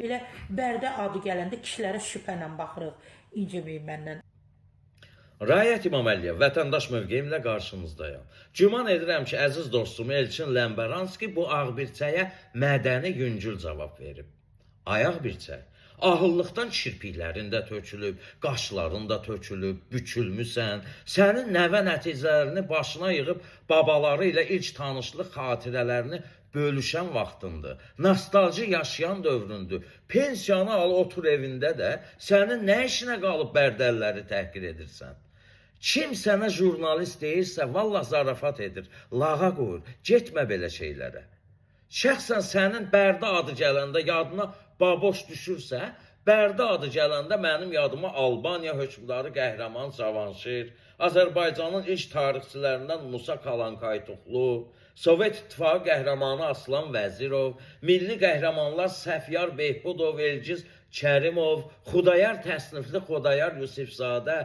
Belə Bərdə adı gələndə kişilərə şübhə ilə baxırıq. İnciməyin məndən. Rayət İmaməliyev, vətəndaş mövqeyimlə qarşınızdayım. Güman edirəm ki, əziz dostum Elçin Ləmbəranski bu ağbirçəyə mədəni yüngül cavab verib. Ayaq birçək. Ahıllıqdan kirpiklərində tökülüb, qaşlarında tökülüb, bükülmüsən. Sənin nəvə nəticələrini başına yığıb babaları ilə ilk tanışlıq xatirələrini bölüşən vaxtındır. Nostalji yaşayan dövründür. Pensiyanı al, otur evində də sənin nə işinə qalıb bərdəlləri təhqir edirsən? Kim sənə jurnalist deyirsə, vallah zarafat edir, lağa qoyur, getmə belə şeylərə. Şəxsən sənin Bərdə adı gələndə yadına Baboş düşürsə, Bərdə adı gələndə mənim yadıma Albaniya hökmdarı qəhrəman Cavanşir, Azərbaycanın ilk tarixçilərindən Musa Kalankaytuxlu, Sovet İttifaqı qəhrəmanı Aslan Vəzirov, milli qəhrəmanlar Səfyar Behbudov, Elgiz Kərimov, Xudayar təsnifli Xudayar Yusifzadə,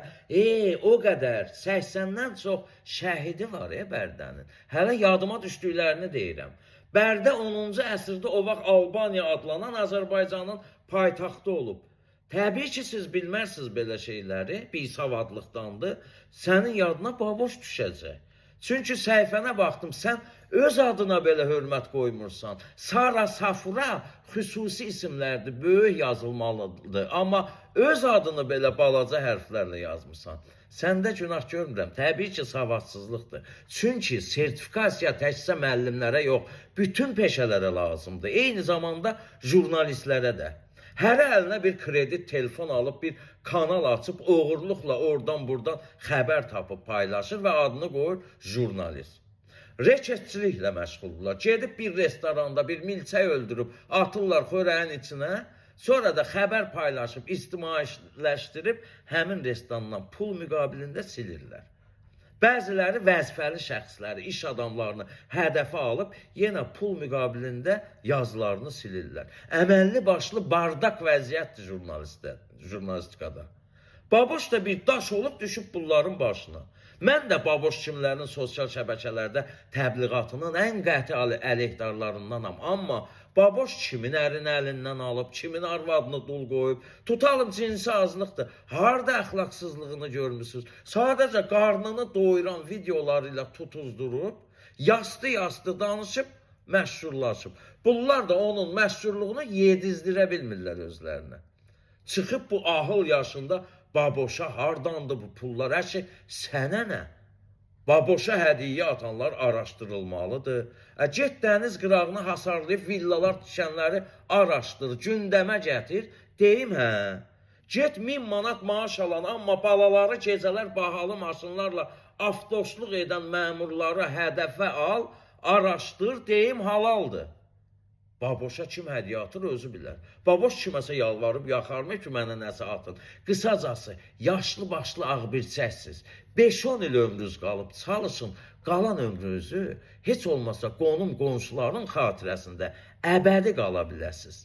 o qədər 80-dən çox şəhidi var Bərdənin. Hələ yadıma düşdüklərini deyirəm. Bərdə 10-cu əsrdə o vaxt Albaniya adlanan Azərbaycanın paytaxtı olub. Təbii ki, siz bilmərsiniz belə şeyləri, bisavadlıqdandır, sənin yadına Baboş düşəcək. Çünki səhifənə baxdım, sən öz adına belə hörmət qoymursan. Sara, Safura xüsusi isimlərdir, böyük yazılmalıdır. Amma öz adını belə balaca hərflərlə yazmısan. Səndə günah görmürəm. Təbii ki, savadsızlıqdır. Çünki sertifikasiya təkcə müəllimlərə yox, bütün peşələrə lazımdır. Eyni zamanda jurnalistlərə də. Hər əlinə bir kredit telefon alıb, bir kanal açıb, oğurluqla oradan-buradan xəbər tapıb paylaşır və adını qoyur jurnalist. Reketçiliklə məşğuldurlar. Gedib bir restoranda bir milçək öldürüb, atırlar xörəyin içinə, sonra da xəbər paylaşıb, ictimailəşdirib, həmin restorandan pul müqabilində silirlər. Bəziləri vəzifəli şəxsləri, iş adamlarını hədəfə alıb, yenə pul müqabilində yazılarını silirlər. Əməlli başlı bardaq vəziyyətdir jurnalistikada. Baboş da bir daş olub düşüb bunların başına. Mən də Baboş kimlərinin sosial şəbəkələrdə təbliğatının ən qəti əleyhdarlarındanam. Amma Baboş kimin ərini əlindən alıb, kimin arvadını dul qoyub, tutalım cinsi azlıqdır. Harada əxlaqsızlığını görmüsünüz? Sadəcə qarnını doyuran videolarıyla tutuzdurub, yastı danışıb, məşhurlaşıb. Bunlar da onun məşhurluğunu yedizdirə bilmirlər özlərinə. Çıxıb bu ahıl yaşında Baboşa hardandı bu pullar? Hər şey sənə nə? Baboşa hədiyyə atanlar araşdırılmalıdır. Get dəniz qırağını hasarlayıb villalar tikənləri araşdır, gündəmə gətir. Deyim hə, get 1000 manat maaş alan, amma balaları gecələr bahalı maşınlarla avtoşluq edən məmurları hədəfə al, araşdır, deyim halaldır. Baboşa kim hədiyyə atır özü bilər. Baboş kiməsə yalvarıb yaxarmır ki, mənə nəsə atın. Qısacası, yaşlı başlı ağbirçəksiz. 5-10 il ömrünüz qalıb, çalışın, qalan ömrünüzü heç olmasa qonum qonşuların xatirəsində əbədi qala biləsiniz.